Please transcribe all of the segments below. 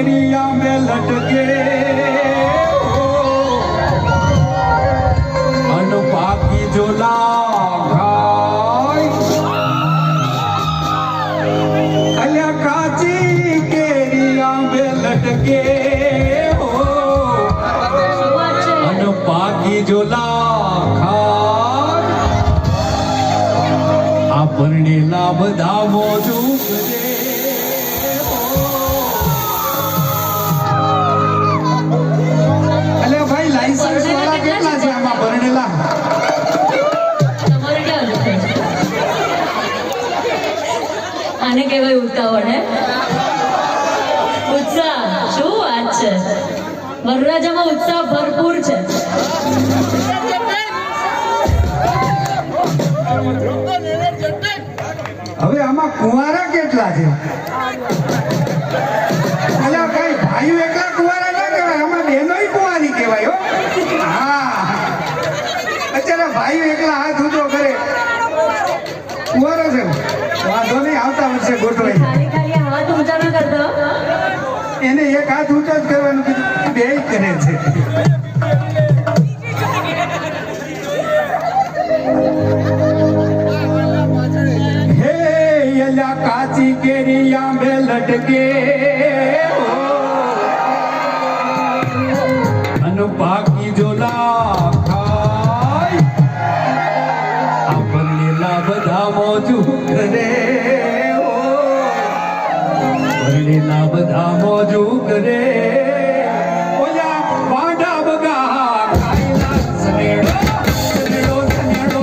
केरिया में लटके अनपाकी जोला खाई अल्या काची केरिया में लटके अनपाकी जोला खाई આપણને બધા મોજું કરે અલે ભાઈ લાયસન્સ વાળા કેટલા છે આમાં ભરણેલા તમારે ક્યાં છે આને કહેવાય ઉતાવળ હે ઉત્સાહ શું વાત છે વરરાજામાં ઉત્સાહ ભરપૂર છે હવે આમાં કુંવારા કેટલા છે અલ્યા કઈ ભાઈઓ એકલા કુંવારા ના કહેવાય આમાં બહેનોય કુંવારી કહેવાય હો હા અત્યારે ભાઈઓ એકલા હાથ ઊંચો કરે કુંવારો છે વાંધો નહીં આવતા વર્ષે ગોઠવાય ખાલી ખાલી હાથ ઊંચા ન કરતો એને એક હાથ ઊંચો જ કરવાનું કીધું બે કરે છે काची केरिया में लटके अनपाकी जोला खाई આપણને બધા મોજું કરે આપણને બધા મોજું કરે ઓલા વાડા બગા ખાઈલા સનેડો સનેડો સનેડો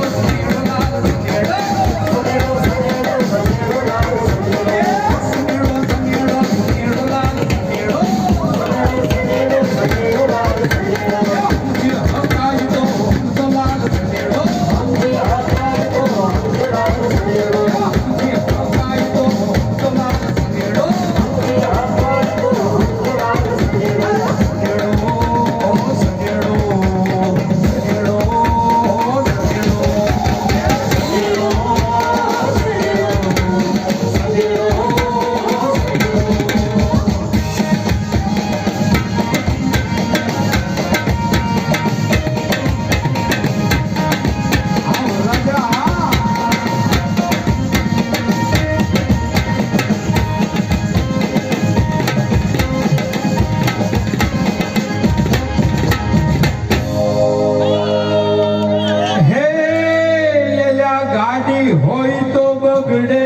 હોય તો બગડે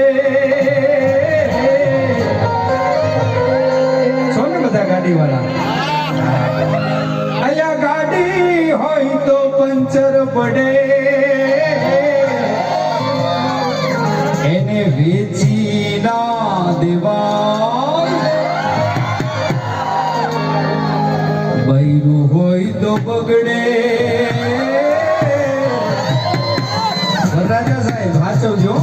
છો ને બધા ગાડી વાળા અલ્યા ગાડી હોય તો પંચર પડે એને વેચી ના દેવાય બૈરું હોય તો બગડે રાજા સાહેબ વાંચવજો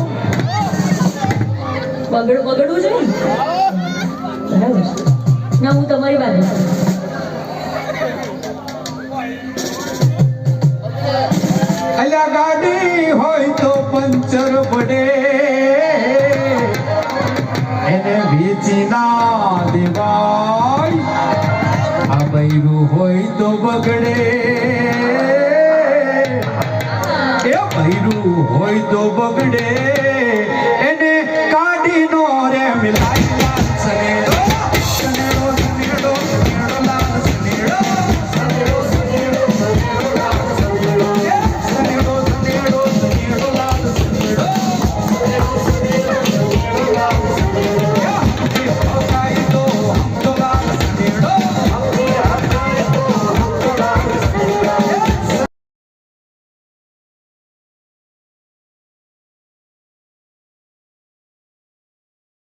બગડવું છે બરાબર ના હું તમારી વાત અલ્યા ગાડી હોય તો પંચર પડે એને વેચી ના દેવાય આ બૈરું હોય તો બગડે એ બૈરું હોય તો બગડે